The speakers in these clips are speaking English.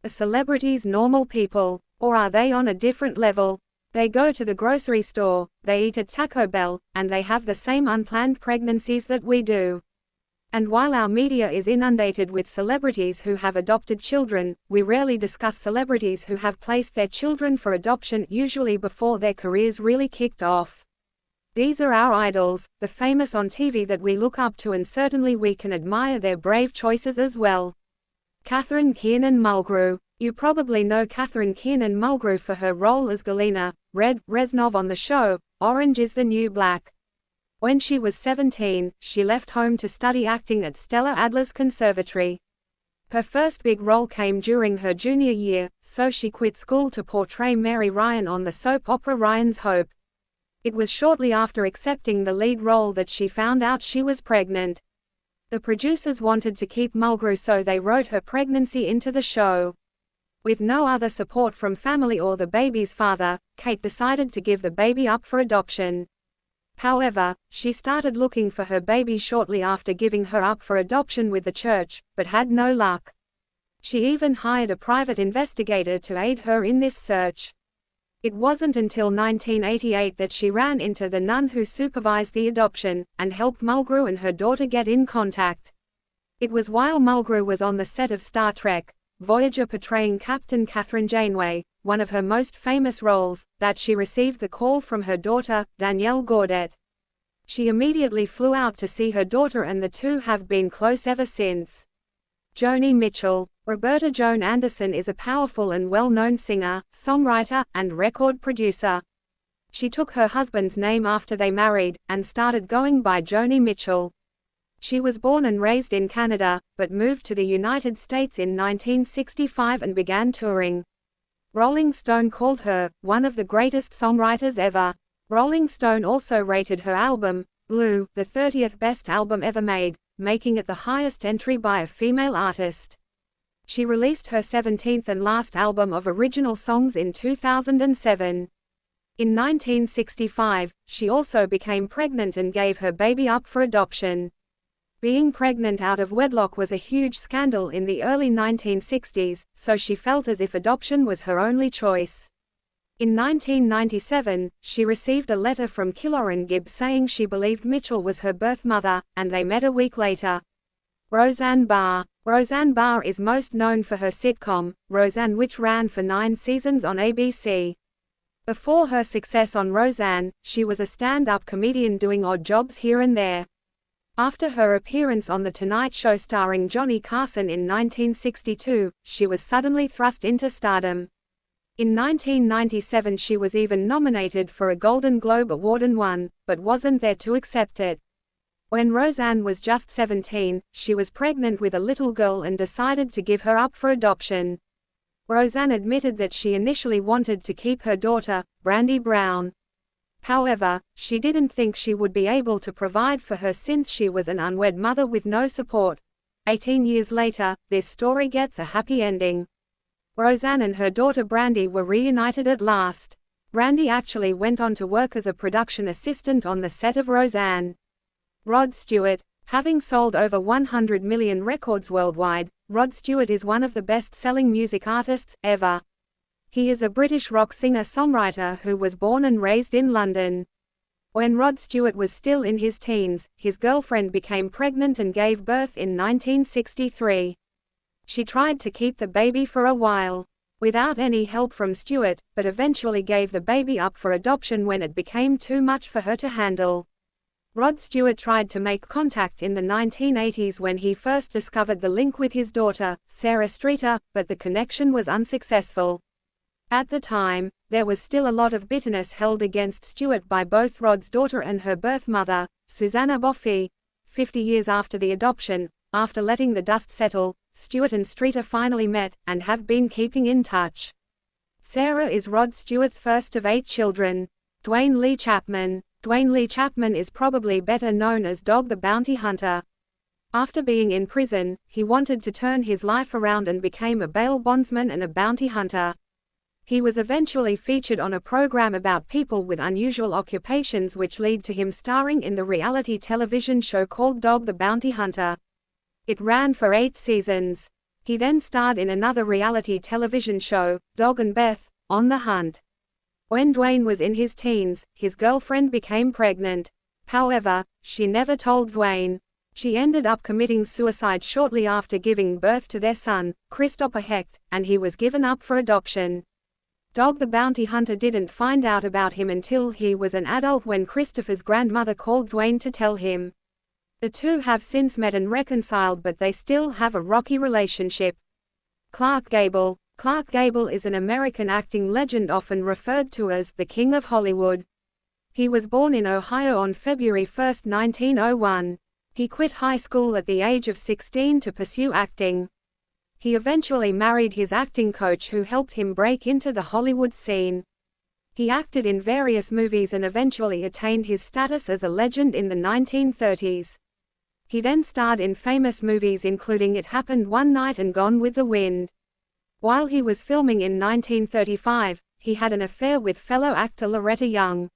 Are celebrities normal people? Or are they on a different level? They go to the grocery store, they eat at Taco Bell, and they have the same unplanned pregnancies that we do. And while our media is inundated with celebrities who have adopted children, we rarely discuss celebrities who have placed their children for adoption, usually before their careers really kicked off. These are our idols, the famous on TV that we look up to, and certainly we can admire their brave choices as well. Catherine Kiernan Mulgrew. You probably know Catherine Kiernan Mulgrew for her role as Galina Reznov on the show, Orange is the New Black. When she was 17, she left home to study acting at Stella Adler's Conservatory. Her first big role came during her junior year, so she quit school to portray Mary Ryan on the soap opera Ryan's Hope. It was shortly after accepting the lead role that she found out she was pregnant. The producers wanted to keep Mulgrew, so they wrote her pregnancy into the show. With no other support from family or the baby's father, Kate decided to give the baby up for adoption. However, she started looking for her baby shortly after giving her up for adoption with the church, but had no luck. She even hired a private investigator to aid her in this search. It wasn't until 1988 that she ran into the nun who supervised the adoption, and helped Mulgrew and her daughter get in contact. It was while Mulgrew was on the set of Star Trek, Voyager, portraying Captain Catherine Janeway, one of her most famous roles, that she received the call from her daughter, Danielle Gaudette. She immediately flew out to see her daughter, and the two have been close ever since. Joni Mitchell. Roberta Joan Anderson is a powerful and well-known singer, songwriter, and record producer. She took her husband's name after they married, and started going by Joni Mitchell. She was born and raised in Canada, but moved to the United States in 1965 and began touring. Rolling Stone called her one of the greatest songwriters ever. Rolling Stone also rated her album, Blue, the 30th best album ever made, making it the highest entry by a female artist. She released her 17th and last album of original songs in 2007. In 1965, she also became pregnant and gave her baby up for adoption. Being pregnant out of wedlock was a huge scandal in the early 1960s, so she felt as if adoption was her only choice. In 1997, she received a letter from Killorn Gibbs saying she believed Mitchell was her birth mother, and they met a week later. Roseanne Barr. Roseanne Barr is most known for her sitcom, Roseanne, which ran for 9 seasons on ABC. Before her success on Roseanne, she was a stand-up comedian doing odd jobs here and there. After her appearance on The Tonight Show starring Johnny Carson in 1962, she was suddenly thrust into stardom. In 1997 she was even nominated for a Golden Globe Award and won, but wasn't there to accept it. When Roseanne was just 17, she was pregnant with a little girl and decided to give her up for adoption. Roseanne admitted that she initially wanted to keep her daughter, Brandy Brown. However, she didn't think she would be able to provide for her since she was an unwed mother with no support. 18 years later, this story gets a happy ending. Roseanne and her daughter Brandy were reunited at last. Brandy actually went on to work as a production assistant on the set of Roseanne. Rod Stewart. Having sold over 100 million records worldwide, Rod Stewart is one of the best-selling music artists ever. He is a British rock singer-songwriter who was born and raised in London. When Rod Stewart was still in his teens, his girlfriend became pregnant and gave birth in 1963. She tried to keep the baby for a while, without any help from Stewart, but eventually gave the baby up for adoption when it became too much for her to handle. Rod Stewart tried to make contact in the 1980s when he first discovered the link with his daughter, Sarah Streeter, but the connection was unsuccessful. At the time, there was still a lot of bitterness held against Stewart by both Rod's daughter and her birth mother, Susanna Boffey. 50 years after the adoption, after letting the dust settle, Stewart and Streeter finally met, and have been keeping in touch. Sarah is Rod Stewart's first of 8 children. Dwayne Lee Chapman. Dwayne Lee Chapman is probably better known as Dog the Bounty Hunter. After being in prison, he wanted to turn his life around and became a bail bondsman and a bounty hunter. He was eventually featured on a program about people with unusual occupations, which led to him starring in the reality television show called Dog the Bounty Hunter. It ran for 8 seasons. He then starred in another reality television show, Dog and Beth, On the Hunt. When Dwayne was in his teens, his girlfriend became pregnant. However, she never told Dwayne. She ended up committing suicide shortly after giving birth to their son, Christopher Hecht, and he was given up for adoption. Dog the bounty hunter didn't find out about him until he was an adult when Christopher's grandmother called Dwayne to tell him. The two have since met and reconciled, but they still have a rocky relationship. Clark Gable. Clark Gable is an American acting legend often referred to as the King of Hollywood. He was born in Ohio on February 1, 1901. He quit high school at the age of 16 to pursue acting. He eventually married his acting coach who helped him break into the Hollywood scene. He acted in various movies and eventually attained his status as a legend in the 1930s. He then starred in famous movies including It Happened One Night and Gone with the Wind. While he was filming in 1935, he had an affair with fellow actor Loretta Young.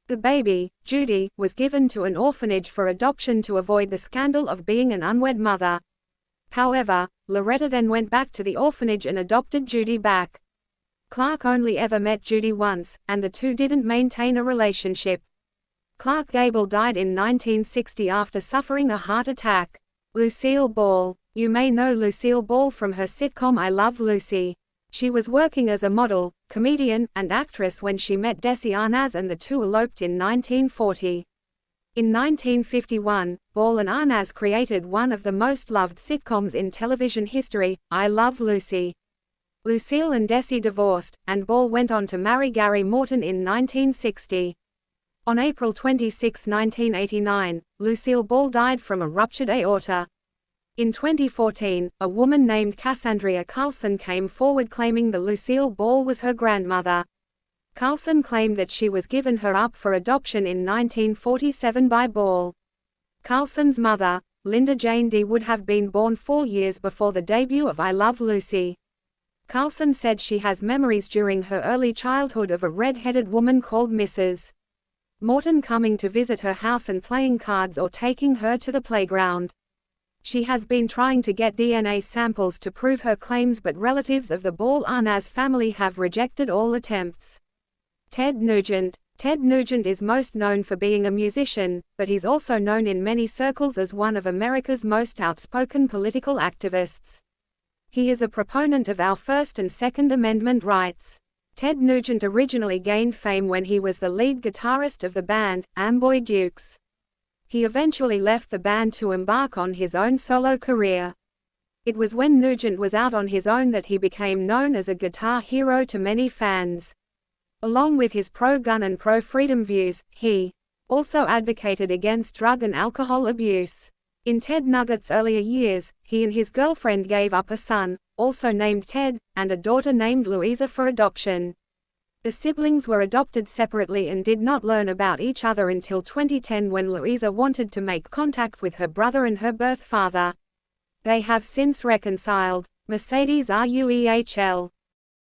The baby, Judy, was given to an orphanage for adoption to avoid the scandal of being an unwed mother. However, Loretta then went back to the orphanage and adopted Judy back. Clark only ever met Judy once, and the two didn't maintain a relationship. Clark Gable died in 1960 after suffering a heart attack. Lucille Ball. You may know Lucille Ball from her sitcom I Love Lucy. She was working as a model, comedian, and actress when she met Desi Arnaz and the two eloped in 1940. In 1951, Ball and Arnaz created one of the most loved sitcoms in television history, I Love Lucy. Lucille and Desi divorced, and Ball went on to marry Gary Morton in 1960. On April 26, 1989, Lucille Ball died from a ruptured aorta. In 2014, a woman named Cassandra Carlson came forward claiming that Lucille Ball was her grandmother. Carlson claimed that she was given her up for adoption in 1947 by Ball. Carlson's mother, Linda Jane Dee, would have been born 4 years before the debut of I Love Lucy. Carlson said she has memories during her early childhood of a red-headed woman called Mrs. Morton coming to visit her house and playing cards or taking her to the playground. She has been trying to get DNA samples to prove her claims, but relatives of the Ball-Arnaz family have rejected all attempts. Ted Nugent. Ted Nugent is most known for being a musician, but he's also known in many circles as one of America's most outspoken political activists. He is a proponent of our First and Second Amendment rights. Ted Nugent originally gained fame when he was the lead guitarist of the band, Amboy Dukes. He eventually left the band to embark on his own solo career. It was when Nugent was out on his own that he became known as a guitar hero to many fans. Along with his pro-gun and pro-freedom views, he also advocated against drug and alcohol abuse. In Ted Nugent's earlier years, he and his girlfriend gave up a son, also named Ted, and a daughter named Louisa for adoption. The siblings were adopted separately and did not learn about each other until 2010 when Louisa wanted to make contact with her brother and her birth father. They have since reconciled. Mercedes Ruehl